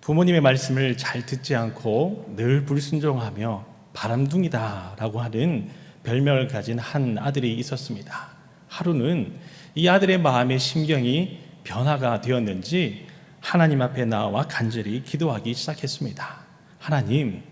부모님의 말씀을 잘 듣지 않고 늘 불순종하며 바람둥이다라고 하는 별명을 가진 한 아들이 있었습니다. 하루는 이 아들의 마음의 심경이 변화가 되었는지 하나님 앞에 나와 간절히 기도하기 시작했습니다. 하나님,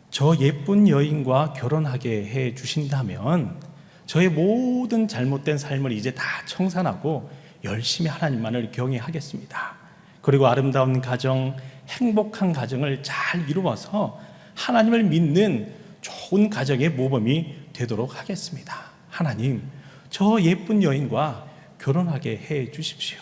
저 예쁜 여인과 결혼하게 해 주신다면 저의 모든 잘못된 삶을 이제 다 청산하고 열심히 하나님만을 경외하겠습니다. 그리고 아름다운 가정, 행복한 가정을 잘 이루어서 하나님을 믿는 좋은 가정의 모범이 되도록 하겠습니다. 하나님, 저 예쁜 여인과 결혼하게 해 주십시오.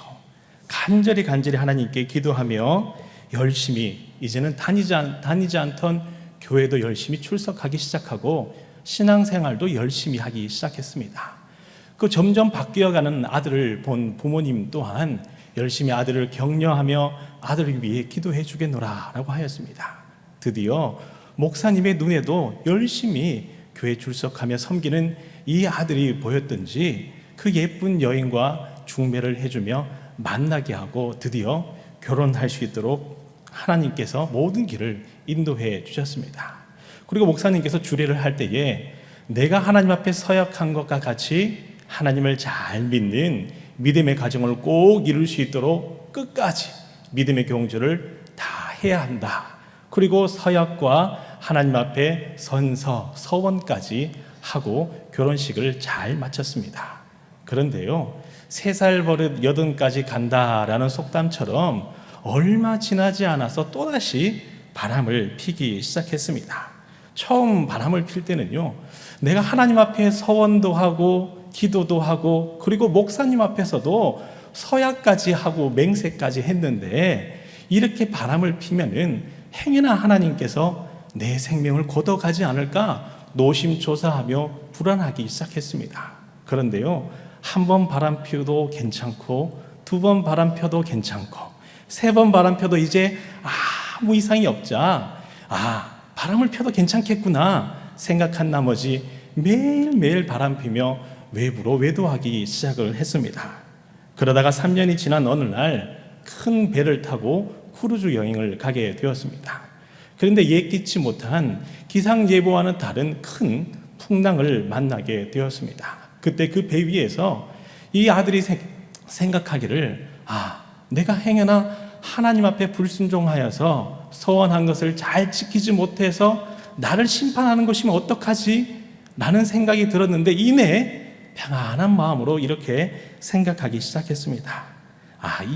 간절히 하나님께 기도하며 열심히 이제는 다니지 않던 교회도 열심히 출석하기 시작하고 신앙생활도 열심히 하기 시작했습니다. 그 점점 바뀌어가는 아들을 본 부모님 또한 열심히 아들을 격려하며 아들을 위해 기도해 주겠노라 라고 하였습니다. 드디어 목사님의 눈에도 열심히 교회 출석하며 섬기는 이 아들이 보였던지 그 예쁜 여인과 중매를 해주며 만나게 하고 드디어 결혼할 수 있도록 하나님께서 모든 길을 인도해 주셨습니다. 그리고 목사님께서 주례를 할 때에 내가 하나님 앞에 서약한 것과 같이 하나님을 잘 믿는 믿음의 가정을 꼭 이룰 수 있도록 끝까지 믿음의 경주를 다 해야 한다. 그리고 서약과 하나님 앞에 서원까지 하고 결혼식을 잘 마쳤습니다. 그런데요, 3살 버릇 80까지 간다라는 속담처럼 얼마 지나지 않아서 또다시 바람을 피기 시작했습니다. 처음 바람을 필 때는요, 내가 하나님 앞에 서원도 하고 기도도 하고 그리고 목사님 앞에서도 서약까지 하고 맹세까지 했는데 이렇게 바람을 피면은 행여나 하나님께서 내 생명을 걷어가지 않을까 노심초사하며 불안하기 시작했습니다. 그런데요, 한 번 바람 피워도 괜찮고 2번 바람 펴도 괜찮고 3번 바람 펴도 이제 아무 이상이 없자 바람을 펴도 괜찮겠구나 생각한 나머지 매일매일 바람 피며 외부로 외도하기 시작을 했습니다. 그러다가 3년이 지난 어느 날 큰 배를 타고 크루즈 여행을 가게 되었습니다. 그런데 예기치 못한 기상예보와는 다른 큰 풍랑을 만나게 되었습니다. 그때 그 배 위에서 이 아들이 생각하기를 내가 행여나 하나님 앞에 불순종하여서 서원한 것을 잘 지키지 못해서 나를 심판하는 것이면 어떡하지? 라는 생각이 들었는데 이내 평안한 마음으로 이렇게 생각하기 시작했습니다.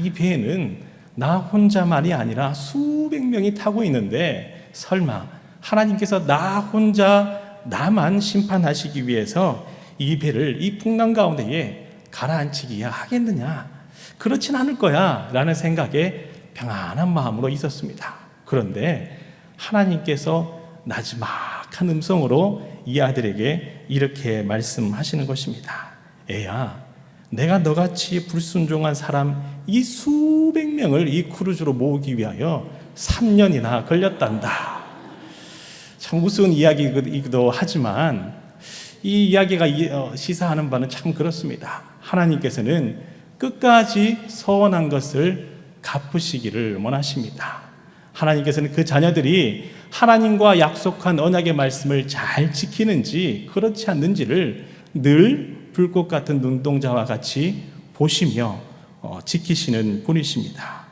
이 배에는 나 혼자만이 아니라 수백 명이 타고 있는데 설마 하나님께서 나 혼자 나만 심판하시기 위해서 이 배를 이 풍랑 가운데에 가라앉히기야 하겠느냐? 그렇진 않을 거야 라는 생각에 평안한 마음으로 있었습니다. 그런데 하나님께서 나지막한 음성으로 이 아들에게 이렇게 말씀하시는 것입니다. 애야, 내가 너같이 불순종한 사람 이 수백 명을 이 크루즈로 모으기 위하여 3년이나 걸렸단다. 참 우스운 이야기이기도 하지만 이 이야기가 시사하는 바는 참 그렇습니다. 하나님께서는 끝까지 서원한 것을 갚으시기를 원하십니다. 하나님께서는 그 자녀들이 하나님과 약속한 언약의 말씀을 잘 지키는지 그렇지 않는지를 늘 불꽃 같은 눈동자와 같이 보시며 지키시는 분이십니다.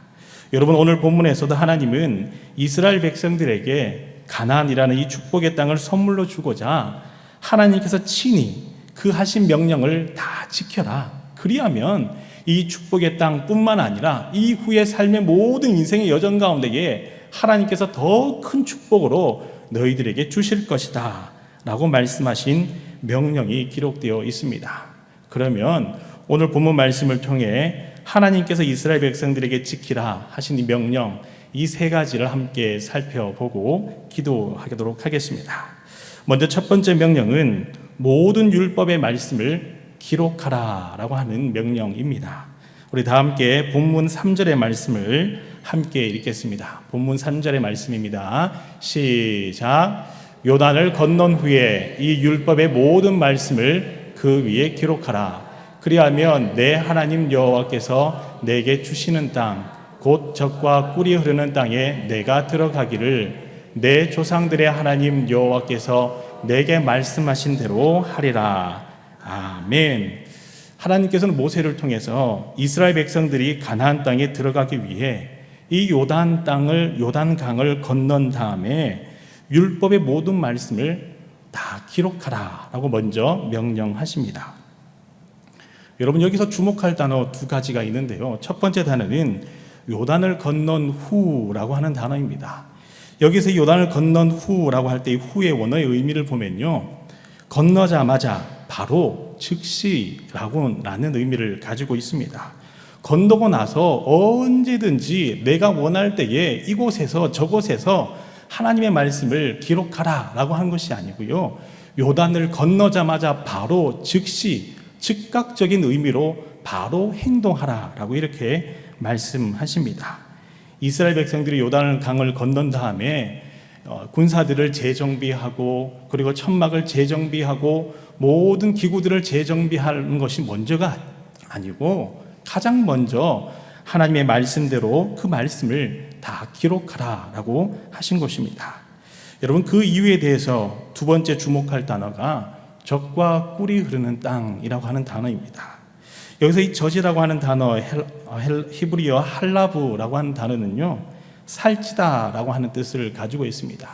여러분, 오늘 본문에서도 하나님은 이스라엘 백성들에게 가나안이라는 이 축복의 땅을 선물로 주고자 하나님께서 친히 그 하신 명령을 다 지켜라. 그리하면 이 축복의 땅뿐만 아니라 이후의 삶의 모든 인생의 여정 가운데에 하나님께서 더 큰 축복으로 너희들에게 주실 것이다 라고 말씀하신 명령이 기록되어 있습니다. 그러면 오늘 본문 말씀을 통해 하나님께서 이스라엘 백성들에게 지키라 하신 이 명령, 이 3가지를 함께 살펴보고 기도하도록 하겠습니다. 먼저 첫 번째 명령은 모든 율법의 말씀을 기록하라 라고 하는 명령입니다. 우리 다 함께 본문 3절의 말씀을 함께 읽겠습니다. 본문 3절의 말씀입니다. 시작. 요단을 건넌 후에 이 율법의 모든 말씀을 그 위에 기록하라. 그리하면 내 하나님 여호와께서 내게 주시는 땅 곧 젖과 꿀이 흐르는 땅에 내가 들어가기를 내 조상들의 하나님 여호와께서 내게 말씀하신 대로 하리라. 아멘. 하나님께서는 모세를 통해서 이스라엘 백성들이 가나안 땅에 들어가기 위해 이 요단강을 건넌 다음에 율법의 모든 말씀을 다 기록하라라고 먼저 명령하십니다. 여러분, 여기서 주목할 단어 두 가지가 있는데요. 첫 번째 단어는 요단을 건넌 후라고 하는 단어입니다. 여기서 요단을 건넌 후라고 할 때 이 후의 원어의 의미를 보면요, 건너자마자 바로 즉시라는 의미를 가지고 있습니다. 건너고 나서 언제든지 내가 원할 때에 이곳에서 저곳에서 하나님의 말씀을 기록하라라고 한 것이 아니고요, 요단을 건너자마자 바로 즉시, 즉각적인 의미로 바로 행동하라라고 이렇게 말씀하십니다. 이스라엘 백성들이 요단을 강을 건넌 다음에 군사들을 재정비하고 그리고 천막을 재정비하고 모든 기구들을 재정비하는 것이 먼저가 아니고 가장 먼저 하나님의 말씀대로 그 말씀을 다 기록하라라고 하신 것입니다. 여러분, 그 이유에 대해서 두 번째 주목할 단어가 젖과 꿀이 흐르는 땅이라고 하는 단어입니다. 여기서 이 젖이라고 하는 단어, 히브리어 할라브라고 하는 단어는요, 살찌다라고 하는 뜻을 가지고 있습니다.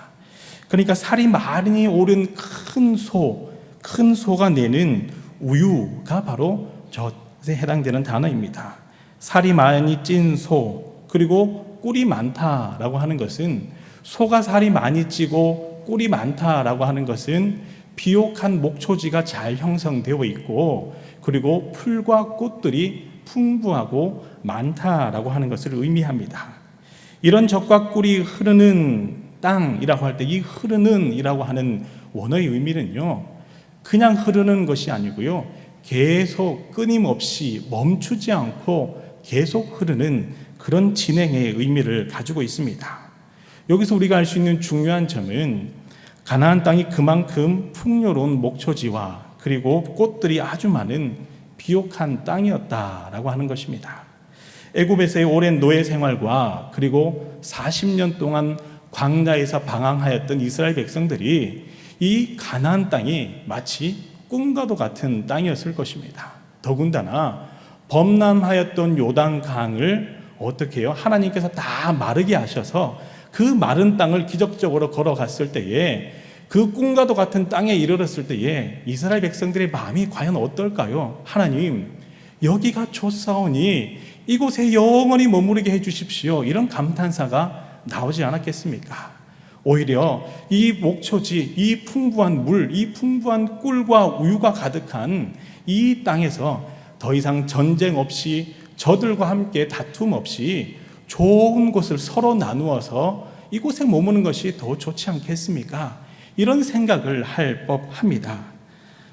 그러니까 살이 많이 오른 큰 소가 내는 우유가 바로 젖에 해당되는 단어입니다. 살이 많이 찐 소, 그리고 꿀이 많다라고 하는 것은, 소가 살이 많이 찌고 꿀이 많다라고 하는 것은 비옥한 목초지가 잘 형성되어 있고 그리고 풀과 꽃들이 풍부하고 많다라고 하는 것을 의미합니다. 이런 젖과 꿀이 흐르는 땅이라고 할 때 이 흐르는이라고 하는 원어의 의미는요, 그냥 흐르는 것이 아니고요, 계속 끊임없이 멈추지 않고 계속 흐르는 그런 진행의 의미를 가지고 있습니다. 여기서 우리가 알 수 있는 중요한 점은 가나안 땅이 그만큼 풍요로운 목초지와 그리고 꽃들이 아주 많은 비옥한 땅이었다라고 하는 것입니다. 애굽에서의 오랜 노예 생활과 그리고 40년 동안 광야에서 방황하였던 이스라엘 백성들이 이 가나안 땅이 마치 꿈과도 같은 땅이었을 것입니다. 더군다나 범람하였던 요단강을 어떻게 해요? 하나님께서 다 마르게 하셔서 그 마른 땅을 기적적으로 걸어갔을 때에, 그 꿈과도 같은 땅에 이르렀을 때에 이스라엘 백성들의 마음이 과연 어떨까요? 하나님, 여기가 좋사오니 이곳에 영원히 머무르게 해주십시오. 이런 감탄사가 나오지 않았겠습니까? 오히려 이 목초지, 이 풍부한 물, 이 풍부한 꿀과 우유가 가득한 이 땅에서 더 이상 전쟁 없이 저들과 함께 다툼 없이 좋은 곳을 서로 나누어서 이곳에 머무는 것이 더 좋지 않겠습니까? 이런 생각을 할 법합니다.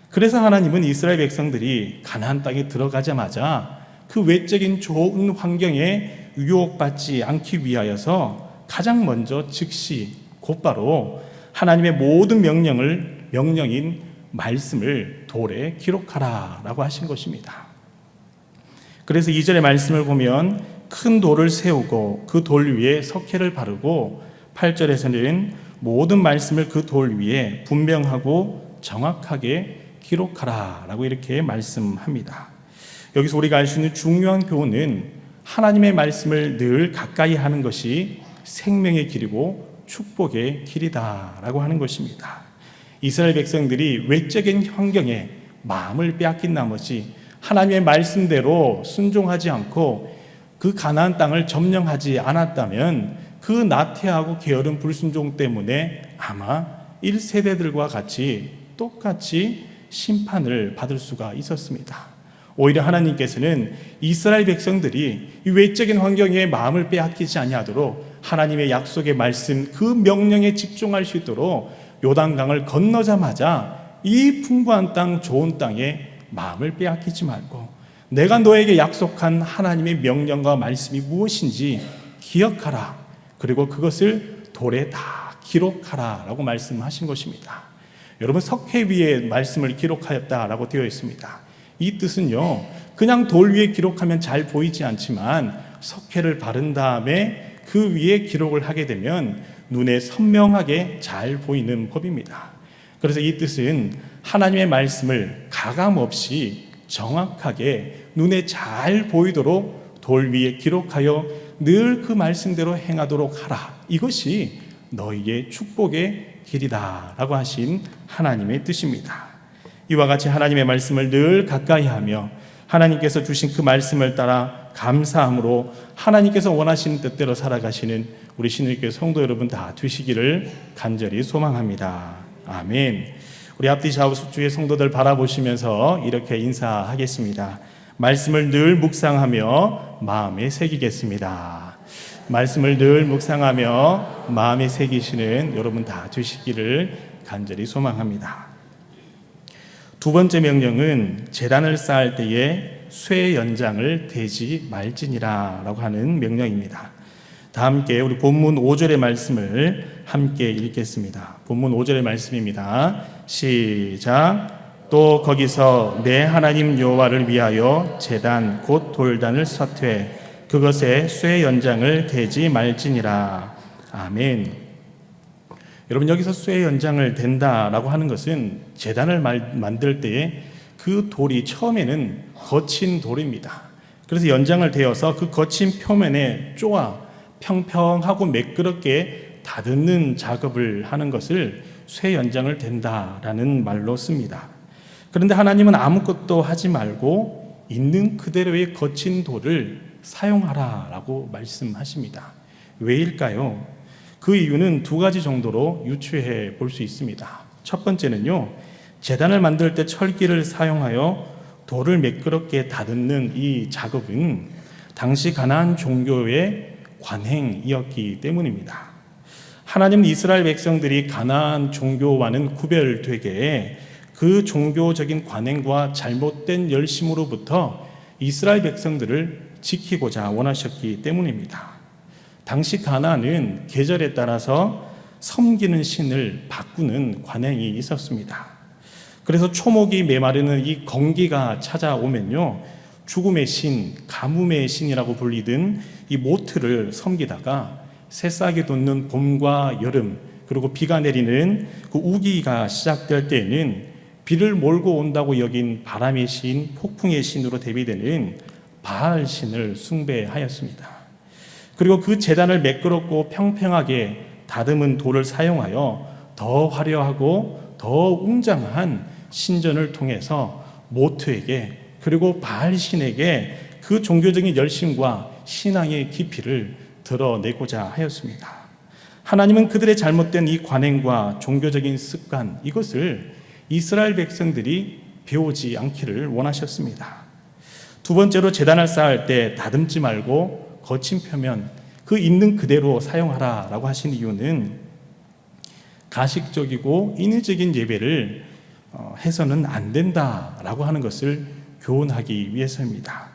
그래서 하나님은 이스라엘 백성들이 가나안 땅에 들어가자마자 그 외적인 좋은 환경에 유혹받지 않기 위하여서 가장 먼저 즉시 곧바로 하나님의 모든 명령인 말씀을 돌에 기록하라라고 하신 것입니다. 그래서 2절의 말씀을 보면 큰 돌을 세우고 그 돌 위에 석회를 바르고, 8절에서는 모든 말씀을 그 돌 위에 분명하고 정확하게 기록하라라고 이렇게 말씀합니다. 여기서 우리가 알 수 있는 중요한 교훈은 하나님의 말씀을 늘 가까이 하는 것이 생명의 길이고 축복의 길이다라고 하는 것입니다. 이스라엘 백성들이 외적인 환경에 마음을 빼앗긴 나머지 하나님의 말씀대로 순종하지 않고 그 가나안 땅을 점령하지 않았다면 그 나태하고 게으른 불순종 때문에 아마 1세대들과 같이 똑같이 심판을 받을 수가 있었습니다. 오히려 하나님께서는 이스라엘 백성들이 이 외적인 환경에 마음을 빼앗기지 아니하도록 하나님의 약속의 말씀, 그 명령에 집중할 수 있도록 요단강을 건너자마자 이 풍부한 땅, 좋은 땅에 마음을 빼앗기지 말고 내가 너에게 약속한 하나님의 명령과 말씀이 무엇인지 기억하라. 그리고 그것을 돌에 다 기록하라라고 말씀하신 것입니다. 여러분, 석회 위에 말씀을 기록하였다라고 되어 있습니다. 이 뜻은요, 그냥 돌 위에 기록하면 잘 보이지 않지만 석회를 바른 다음에 그 위에 기록을 하게 되면 눈에 선명하게 잘 보이는 법입니다. 그래서 이 뜻은 하나님의 말씀을 가감없이 정확하게 눈에 잘 보이도록 돌 위에 기록하여 늘 그 말씀대로 행하도록 하라. 이것이 너희의 축복의 길이다 라고 하신 하나님의 뜻입니다. 이와 같이 하나님의 말씀을 늘 가까이 하며 하나님께서 주신 그 말씀을 따라 감사함으로 하나님께서 원하시는 뜻대로 살아가시는 우리 신일교회 성도 여러분 다 되시기를 간절히 소망합니다. 아멘. 우리 앞뒤 좌우 숙주의 성도들 바라보시면서 이렇게 인사하겠습니다. 말씀을 늘 묵상하며 마음에 새기겠습니다. 말씀을 늘 묵상하며 마음에 새기시는 여러분 다 되시기를 간절히 소망합니다. 두 번째 명령은 제단을 쌓을 때에 쇠 연장을 대지 말지니라 라고 하는 명령입니다. 다 함께 우리 본문 5절의 말씀을 함께 읽겠습니다. 본문 5절의 말씀입니다. 시작. 또 거기서 내 하나님 여호와를 위하여 제단 곧 돌단을 쇠퇴 그것에 쇠 연장을 대지 말지니라. 아멘. 여러분, 여기서 쇠 연장을 댄다라고 하는 것은 제단을 만들 때에 그 돌이 처음에는 거친 돌입니다. 그래서 연장을 대어서 그 거친 표면에 쪼아 평평하고 매끄럽게 다듬는 작업을 하는 것을 쇠 연장을 댄다라는 말로 씁니다. 그런데 하나님은 아무것도 하지 말고 있는 그대로의 거친 돌을 사용하라라고 말씀하십니다. 왜일까요? 그 이유는 두 가지 정도로 유추해 볼 수 있습니다. 첫 번째는요, 제단을 만들 때 철기를 사용하여 돌을 매끄럽게 다듬는 이 작업은 당시 가나안 종교의 관행이었기 때문입니다. 하나님은 이스라엘 백성들이 가나안 종교와는 구별되게 그 종교적인 관행과 잘못된 열심으로부터 이스라엘 백성들을 지키고자 원하셨기 때문입니다. 당시 가나안은 계절에 따라서 섬기는 신을 바꾸는 관행이 있었습니다. 그래서 초목이 메마르는 이 건기가 찾아오면요, 죽음의 신, 가뭄의 신이라고 불리던 이 모트를 섬기다가 새싹이 돋는 봄과 여름, 그리고 비가 내리는 그 우기가 시작될 때에는 비를 몰고 온다고 여긴 바람의 신, 폭풍의 신으로 대비되는 바알 신을 숭배하였습니다. 그리고 그 제단을 매끄럽고 평평하게 다듬은 돌을 사용하여 더 화려하고 더 웅장한 신전을 통해서 모트에게 그리고 바알 신에게 그 종교적인 열심과 신앙의 깊이를 드러내고자 하였습니다. 하나님은 그들의 잘못된 이 관행과 종교적인 습관, 이것을 이스라엘 백성들이 배우지 않기를 원하셨습니다. 두 번째로 제단을 쌓을 때 다듬지 말고 거친 표면, 그 있는 그대로 사용하라라고 하신 이유는 가식적이고 인위적인 예배를 해서는 안 된다라고 하는 것을 교훈하기 위해서입니다.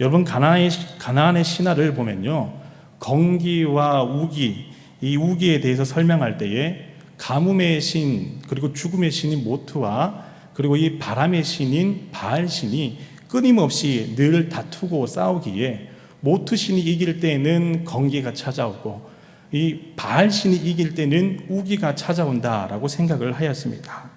여러분, 가나안의 신화를 보면요, 건기와 우기, 이 우기에 대해서 설명할 때에 가뭄의 신, 그리고 죽음의 신인 모트와 그리고 이 바람의 신인 바알 신이 끊임없이 늘 다투고 싸우기에 모트 신이 이길 때는 건기가 찾아오고 이 바알 신이 이길 때는 우기가 찾아온다라고 생각을 하였습니다.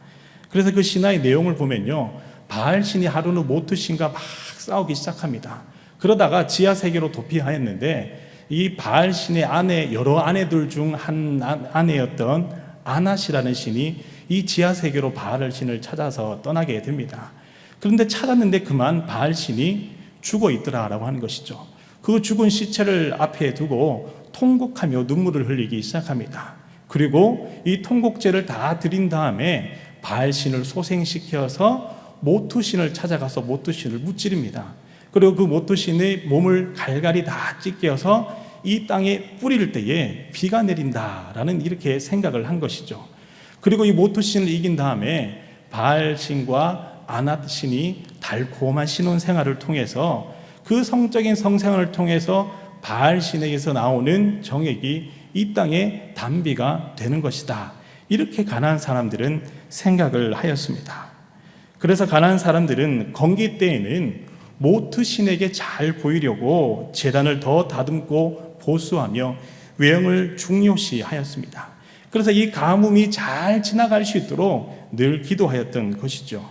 그래서 그 신화의 내용을 보면요, 바알 신이 하루는 모트 신과 막 싸우기 시작합니다. 그러다가 지하 세계로 도피하였는데 이 바알 신의 아내, 여러 아내들 중 한 아내였던 아낫이라는 신이 이 지하 세계로 바알 신을 찾아서 떠나게 됩니다. 그런데 찾았는데 그만 바알 신이 죽어 있더라라고 하는 것이죠. 그 죽은 시체를 앞에 두고 통곡하며 눈물을 흘리기 시작합니다. 그리고 이 통곡제를 다 드린 다음에 바알 신을 소생시켜서 모트 신을 찾아가서 모트 신을 무찌릅니다. 그리고 그 모트 신의 몸을 갈갈이 다 찢겨서 이 땅에 뿌릴 때에 비가 내린다라는 이렇게 생각을 한 것이죠. 그리고 이 모트 신을 이긴 다음에 바알 신과 아낫 신이 달콤한 신혼 생활을 통해서 그 성적인 성생활을 통해서 바알 신에게서 나오는 정액이 이 땅에 단비가 되는 것이다. 이렇게 가나안 사람들은 생각을 하였습니다. 그래서 가나안 사람들은 건기 때에는 모트 신에게 잘 보이려고 제단을 더 다듬고 보수하며 외형을 중요시하였습니다. 그래서 이 가뭄이 잘 지나갈 수 있도록 늘 기도하였던 것이죠.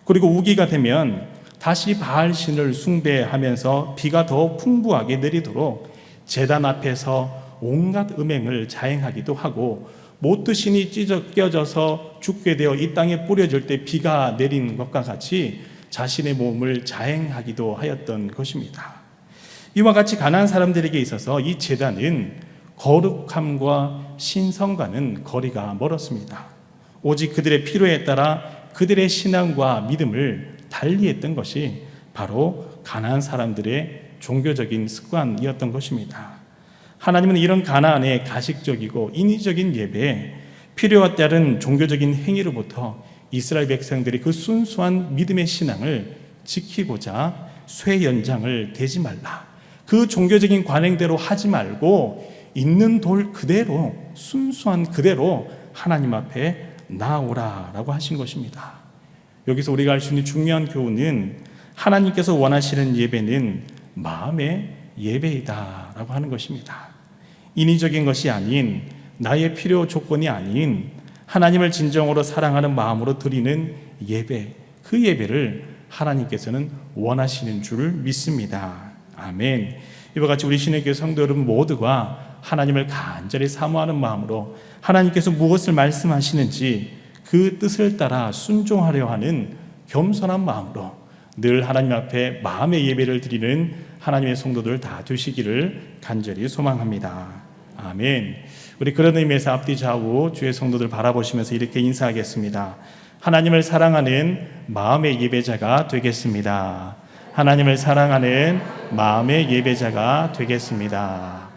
그리고 우기가 되면 다시 바알 신을 숭배하면서 비가 더 풍부하게 내리도록 제단 앞에서 온갖 음행을 자행하기도 하고, 모트 신이 찢어져서 죽게 되어 이 땅에 뿌려질 때 비가 내린 것과 같이 자신의 몸을 자행하기도 하였던 것입니다. 이와 같이 가난한 사람들에게 있어서 이 제단은 거룩함과 신성과는 거리가 멀었습니다. 오직 그들의 필요에 따라 그들의 신앙과 믿음을 달리했던 것이 바로 가난한 사람들의 종교적인 습관이었던 것입니다. 하나님은 이런 가나안의 가식적이고 인위적인 예배에 필요와 따른 종교적인 행위로부터 이스라엘 백성들이 그 순수한 믿음의 신앙을 지키고자 쇠 연장을 대지 말라, 그 종교적인 관행대로 하지 말고 있는 돌 그대로, 순수한 그대로 하나님 앞에 나오라라고 하신 것입니다. 여기서 우리가 알 수 있는 중요한 교훈은 하나님께서 원하시는 예배는 마음의 예배이다라고 하는 것입니다. 인위적인 것이 아닌, 나의 필요 조건이 아닌 하나님을 진정으로 사랑하는 마음으로 드리는 예배, 그 예배를 하나님께서는 원하시는 줄 믿습니다. 아멘. 이와 같이 우리 신의교회 성도 여러분 모두가 하나님을 간절히 사모하는 마음으로 하나님께서 무엇을 말씀하시는지 그 뜻을 따라 순종하려 하는 겸손한 마음으로 늘 하나님 앞에 마음의 예배를 드리는 하나님의 성도들 다 되시기를 간절히 소망합니다. 아멘. 우리 그런 의미에서 앞뒤 좌우 주의 성도들 바라보시면서 이렇게 인사하겠습니다. 하나님을 사랑하는 마음의 예배자가 되겠습니다. 하나님을 사랑하는 마음의 예배자가 되겠습니다.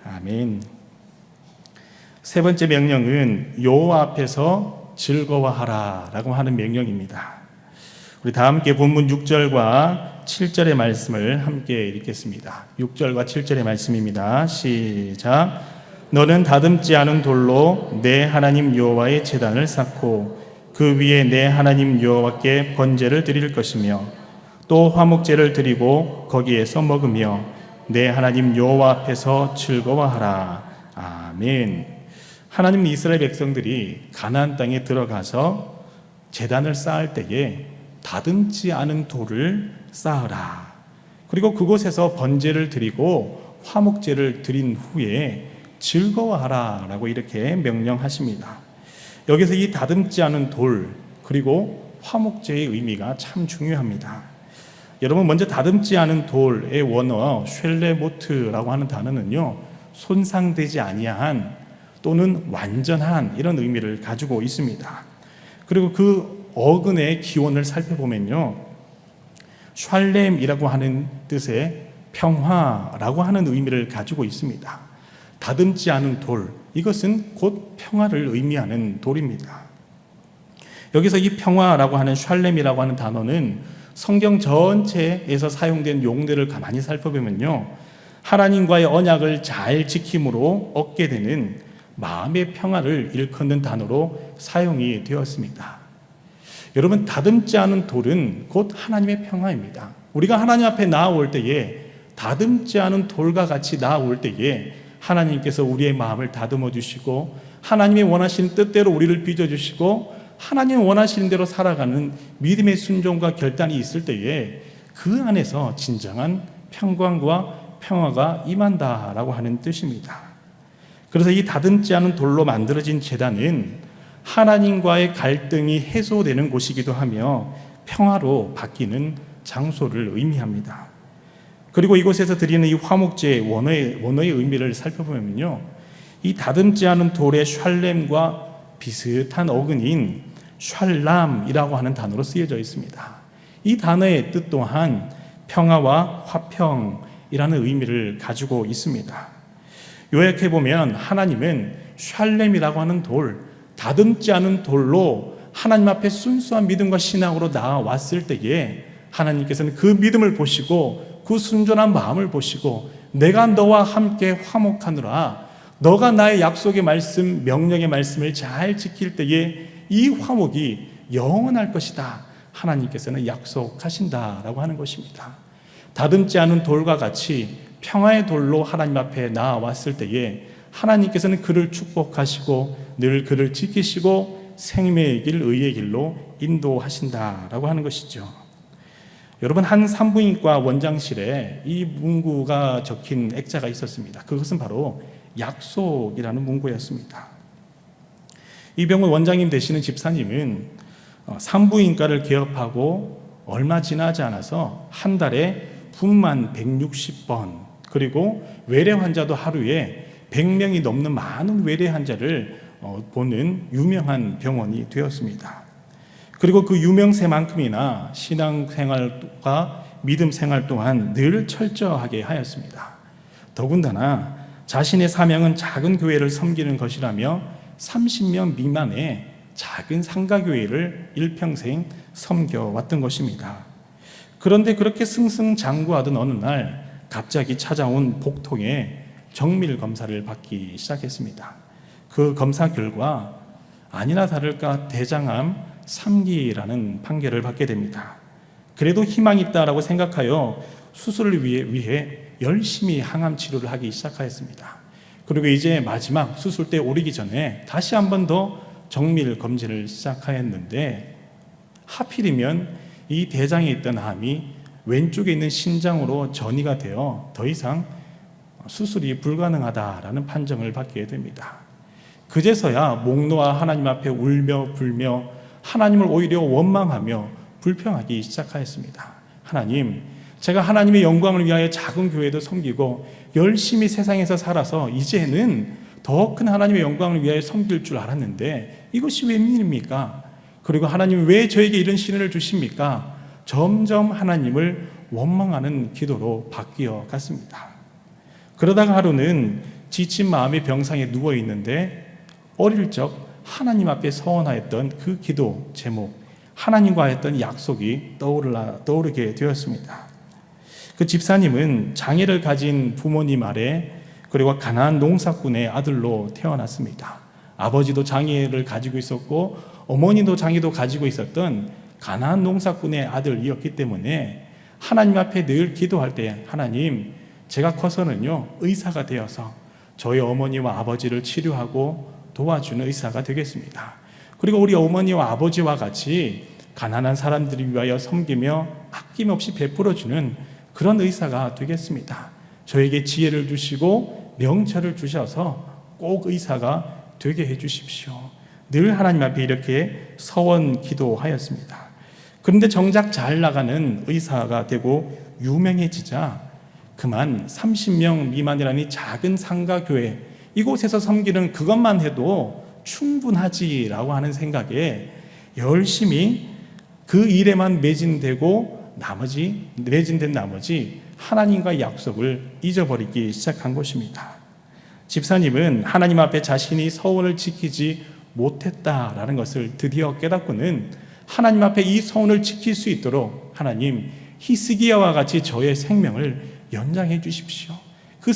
아멘. 세 번째 명령은 여호와 앞에서 즐거워하라 라고 하는 명령입니다. 우리 다 함께 본문 6절과 7절의 말씀을 함께 읽겠습니다. 6절과 7절의 말씀입니다. 시작. 너는 다듬지 않은 돌로 내 하나님 여호와의 제단을 쌓고 그 위에 내 하나님 여호와께 번제를 드릴 것이며 또 화목제를 드리고 거기에서 먹으며 내 하나님 여호와 앞에서 즐거워하라. 아멘. 하나님 이스라엘 백성들이 가나안 땅에 들어가서 제단을 쌓을 때에 다듬지 않은 돌을 쌓으라. 그리고 그곳에서 번제를 드리고 화목제를 드린 후에 즐거워하라 라고 이렇게 명령하십니다. 여기서 이 다듬지 않은 돌 그리고 화목제의 의미가 참 중요합니다. 여러분, 먼저 다듬지 않은 돌의 원어 쉘레모트라고 하는 단어는요, 손상되지 아니한 또는 완전한 이런 의미를 가지고 있습니다. 그리고 그 어근의 기원을 살펴보면요, 샬렘이라고 하는 뜻의 평화라고 하는 의미를 가지고 있습니다. 다듬지 않은 돌, 이것은 곧 평화를 의미하는 돌입니다. 여기서 이 평화라고 하는 샬렘이라고 하는 단어는 성경 전체에서 사용된 용례를 가만히 살펴보면요, 하나님과의 언약을 잘 지킴으로 얻게 되는 마음의 평화를 일컫는 단어로 사용이 되었습니다. 여러분, 다듬지 않은 돌은 곧 하나님의 평화입니다. 우리가 하나님 앞에 나아올 때에 다듬지 않은 돌과 같이 나아올 때에 하나님께서 우리의 마음을 다듬어 주시고 하나님의 원하시는 뜻대로 우리를 빚어주시고 하나님이 원하시는 대로 살아가는 믿음의 순종과 결단이 있을 때에 그 안에서 진정한 평강과 평화가 임한다라고 하는 뜻입니다. 그래서 이 다듬지 않은 돌로 만들어진 제단은 하나님과의 갈등이 해소되는 곳이기도 하며 평화로 바뀌는 장소를 의미합니다. 그리고 이곳에서 드리는 이 화목제의 원어의 의미를 살펴보면요, 이 다듬지 않은 돌의 샬렘과 비슷한 어근인 샬람이라고 하는 단어로 쓰여져 있습니다. 이 단어의 뜻 또한 평화와 화평이라는 의미를 가지고 있습니다. 요약해보면 하나님은 샬렘이라고 하는 돌, 다듬지 않은 돌로 하나님 앞에 순수한 믿음과 신앙으로 나아왔을 때에 하나님께서는 그 믿음을 보시고 그 순전한 마음을 보시고 내가 너와 함께 화목하노라, 너가 나의 약속의 말씀, 명령의 말씀을 잘 지킬 때에 이 화목이 영원할 것이다, 하나님께서는 약속하신다라고 하는 것입니다. 다듬지 않은 돌과 같이 평화의 돌로 하나님 앞에 나아왔을 때에 하나님께서는 그를 축복하시고 늘 그를 지키시고 생명의 길, 의의 길로 인도하신다라고 하는 것이죠. 여러분, 한 산부인과 원장실에 이 문구가 적힌 액자가 있었습니다. 그것은 바로 약속이라는 문구였습니다. 이 병원 원장님 되시는 집사님은 산부인과를 개업하고 얼마 지나지 않아서 한 달에 분만 160번, 그리고 외래 환자도 하루에 100명이 넘는 많은 외래 환자를 보는 유명한 병원이 되었습니다. 그리고 그 유명세만큼이나 신앙생활과 믿음생활 또한 늘 철저하게 하였습니다. 더군다나 자신의 사명은 작은 교회를 섬기는 것이라며 30명 미만의 작은 상가교회를 일평생 섬겨왔던 것입니다. 그런데 그렇게 승승장구하던 어느 날 갑자기 찾아온 복통에 정밀 검사를 받기 시작했습니다. 그 검사 결과 아니나 다를까 대장암 3기라는 판결을 받게 됩니다. 그래도 희망이 있다라고 생각하여 수술을 위해 열심히 항암 치료를 하기 시작하였습니다. 그리고 이제 마지막 수술대에 오르기 전에 다시 한 번 더 정밀 검진을 시작하였는데, 하필이면 이 대장에 있던 암이 왼쪽에 있는 신장으로 전이가 되어 더 이상 수술이 불가능하다라는 판정을 받게 됩니다. 그제서야 목 놓아 하나님 앞에 울며 불며 하나님을 오히려 원망하며 불평하기 시작하였습니다. 하나님, 제가 하나님의 영광을 위하여 작은 교회도 섬기고 열심히 세상에서 살아서 이제는 더 큰 하나님의 영광을 위하여 섬길 줄 알았는데 이것이 웬일입니까? 그리고 하나님 왜 저에게 이런 시련을 주십니까? 점점 하나님을 원망하는 기도로 바뀌어 갔습니다. 그러다가 하루는 지친 마음의 병상에 누워 있는데 어릴 적 하나님 앞에 서원하였던 그 기도 제목, 하나님과 했던 약속이 떠오르게 되었습니다. 그 집사님은 장애를 가진 부모님 아래, 그리고 가난한 농사꾼의 아들로 태어났습니다. 아버지도 장애를 가지고 있었고 어머니도 장애도 가지고 있었던 가난한 농사꾼의 아들이었기 때문에 하나님 앞에 늘 기도할 때, 하나님, 제가 커서는요 의사가 되어서 저희 어머니와 아버지를 치료하고 도와주는 의사가 되겠습니다. 그리고 우리 어머니와 아버지와 같이 가난한 사람들을 위하여 섬기며 아낌없이 베풀어주는 그런 의사가 되겠습니다. 저에게 지혜를 주시고 명철을 주셔서 꼭 의사가 되게 해주십시오. 늘 하나님 앞에 이렇게 서원 기도하였습니다. 그런데 정작 잘 나가는 의사가 되고 유명해지자 그만 30명 미만이라는 작은 상가교회, 이곳에서 섬기는 그것만 해도 충분하지라고 하는 생각에 열심히 그 일에만 매진된 나머지 하나님과의 약속을 잊어버리기 시작한 것입니다. 집사님은 하나님 앞에 자신이 서원을 지키지 못했다라는 것을 드디어 깨닫고는 하나님 앞에 이 서원을 지킬 수 있도록 하나님, 히스기야와 같이 저의 생명을 연장해 주십시오. 그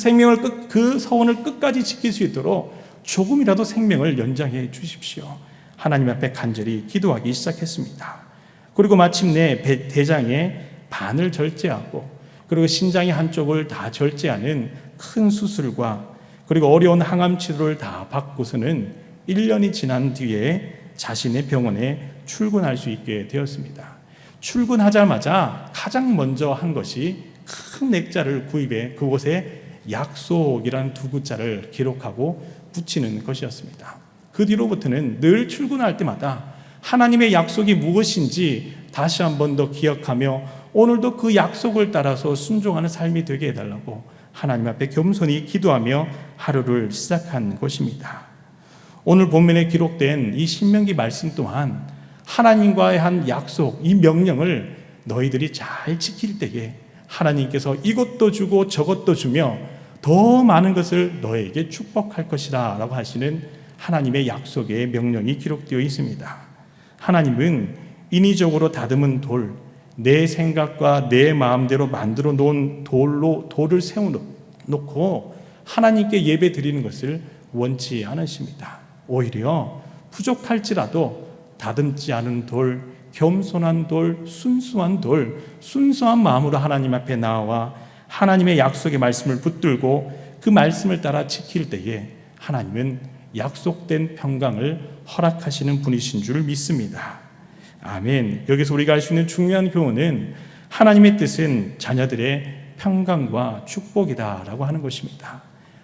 서원을 끝까지 지킬 수 있도록 조금이라도 생명을 연장해 주십시오. 하나님 앞에 간절히 기도하기 시작했습니다. 그리고 마침내 대장의 반을 절제하고 그리고 신장의 한쪽을 다 절제하는 큰 수술과 그리고 어려운 항암 치료를 다 받고서는 1년이 지난 뒤에 자신의 병원에 출근할 수 있게 되었습니다. 출근하자마자 가장 먼저 한 것이 큰 액자를 구입해 그곳에 약속이라는 두 글자를 기록하고 붙이는 것이었습니다. 그 뒤로부터는 늘 출근할 때마다 하나님의 약속이 무엇인지 다시 한 번 더 기억하며 오늘도 그 약속을 따라서 순종하는 삶이 되게 해달라고 하나님 앞에 겸손히 기도하며 하루를 시작한 것입니다. 오늘 본문에 기록된 이 신명기 말씀 또한 하나님과의 한 약속, 이 명령을 너희들이 잘 지킬 때에 하나님께서 이것도 주고 저것도 주며 더 많은 것을 너에게 축복할 것이다 라고 하시는 하나님의 약속의 명령이 기록되어 있습니다. 하나님은 인위적으로 다듬은 돌, 내 생각과 내 마음대로 만들어 놓은 돌을 세워놓고 하나님께 예배 드리는 것을 원치 않으십니다. 오히려 부족할지라도 다듬지 않은 돌, 겸손한 돌, 순수한 마음으로 하나님 앞에 나와 하나님의 약속의 말씀을 붙들고 그 말씀을 따라 지킬 때에 하나님은 약속된 평강을 허락하시는 분이신 줄 믿습니다. 아멘. 여기서 우리가 알 수 있는 중요한 교훈은 하나님의 뜻은 자녀들의 평강과 축복이다라고 하는 것입니다.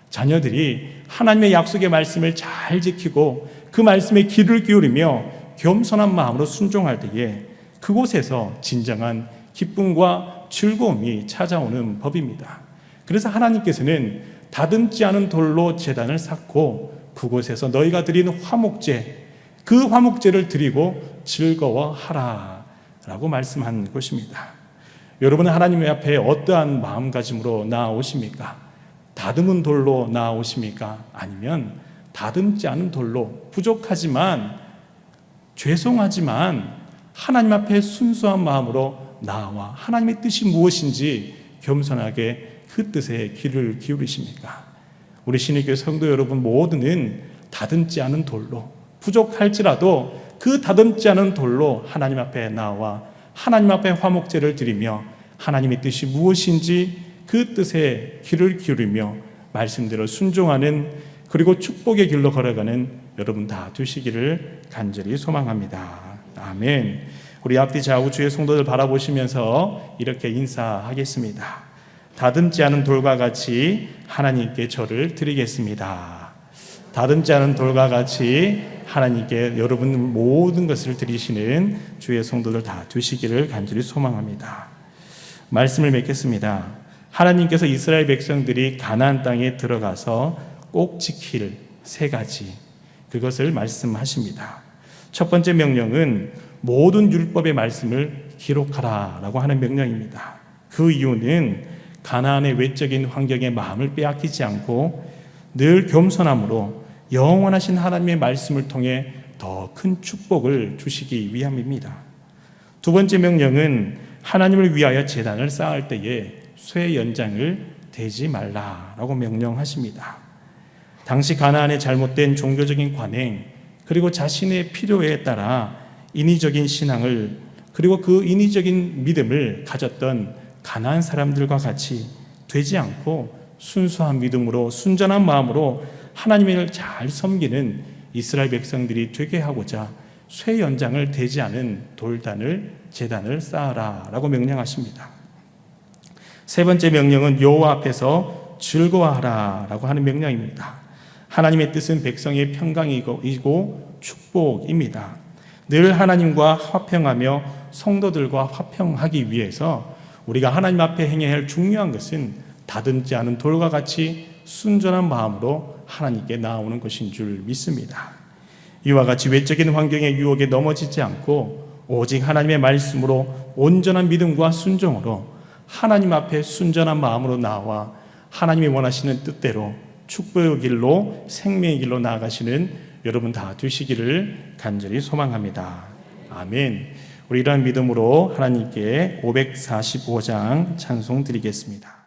자녀들이 하나님의 약속의 말씀을 잘 지키고 그 말씀에 귀를 기울이며 겸손한 마음으로 순종할 때에 그곳에서 진정한 기쁨과 즐거움이 찾아오는 법입니다. 그래서 하나님께서는 다듬지 않은 돌로 제단을 쌓고 그곳에서 너희가 드리는 화목제, 그 화목제를 드리고 즐거워하라 라고 말씀한 것입니다. 여러분은 하나님 앞에 어떠한 마음가짐으로 나아오십니까? 다듬은 돌로 나아오십니까? 아니면 다듬지 않은 돌로 부족하지만 죄송하지만 하나님 앞에 순수한 마음으로 나와 하나님의 뜻이 무엇인지 겸손하게 그 뜻에 귀를 기울이십니까? 우리 신의교회 성도 여러분 모두는 다듬지 않은 돌로 부족할지라도 그 다듬지 않은 돌로 하나님 앞에 나와 하나님 앞에 화목제를 드리며 하나님의 뜻이 무엇인지 그 뜻에 귀를 기울이며 말씀대로 순종하는 그리고 축복의 길로 걸어가는 여러분 다 되시기를 간절히 소망합니다. 아멘. 우리 앞뒤 좌우 주의 성도들 바라보시면서 이렇게 인사하겠습니다. 다듬지 않은 돌과 같이 하나님께 저를 드리겠습니다. 다듬지 않은 돌과 같이 하나님께 여러분 모든 것을 드리시는 주의 성도들 다 되시기를 간절히 소망합니다. 말씀을 맺겠습니다. 하나님께서 이스라엘 백성들이 가나안 땅에 들어가서 꼭 지킬 세 가지, 그것을 말씀하십니다. 첫 번째 명령은 모든 율법의 말씀을 기록하라라고 하는 명령입니다. 그 이유는 가나안의 외적인 환경에 마음을 빼앗기지 않고 늘 겸손함으로 영원하신 하나님의 말씀을 통해 더 큰 축복을 주시기 위함입니다. 두 번째 명령은 하나님을 위하여 제단을 쌓을 때에 쇠 연장을 대지 말라라고 명령하십니다. 당시 가나안의 잘못된 종교적인 관행 그리고 자신의 필요에 따라 인위적인 신앙을 그리고 그 인위적인 믿음을 가졌던 가나안 사람들과 같이 되지 않고 순수한 믿음으로 순전한 마음으로 하나님을 잘 섬기는 이스라엘 백성들이 되게 하고자 쇠 연장을 대지 않은 제단을 쌓아라라고 명령하십니다. 세 번째 명령은 여호와 앞에서 즐거워하라라고 하는 명령입니다. 하나님의 뜻은 백성의 평강이고 축복입니다. 늘 하나님과 화평하며 성도들과 화평하기 위해서 우리가 하나님 앞에 행해야 할 중요한 것은 다듬지 않은 돌과 같이 순전한 마음으로 하나님께 나아오는 것인 줄 믿습니다. 이와 같이 외적인 환경의 유혹에 넘어지지 않고 오직 하나님의 말씀으로 온전한 믿음과 순종으로 하나님 앞에 순전한 마음으로 나와 하나님이 원하시는 뜻대로 축복의 길로 생명의 길로 나아가시는 여러분 다 되시기를 간절히 소망합니다. 아멘. 우리 이러한 믿음으로 하나님께 545장 찬송 드리겠습니다.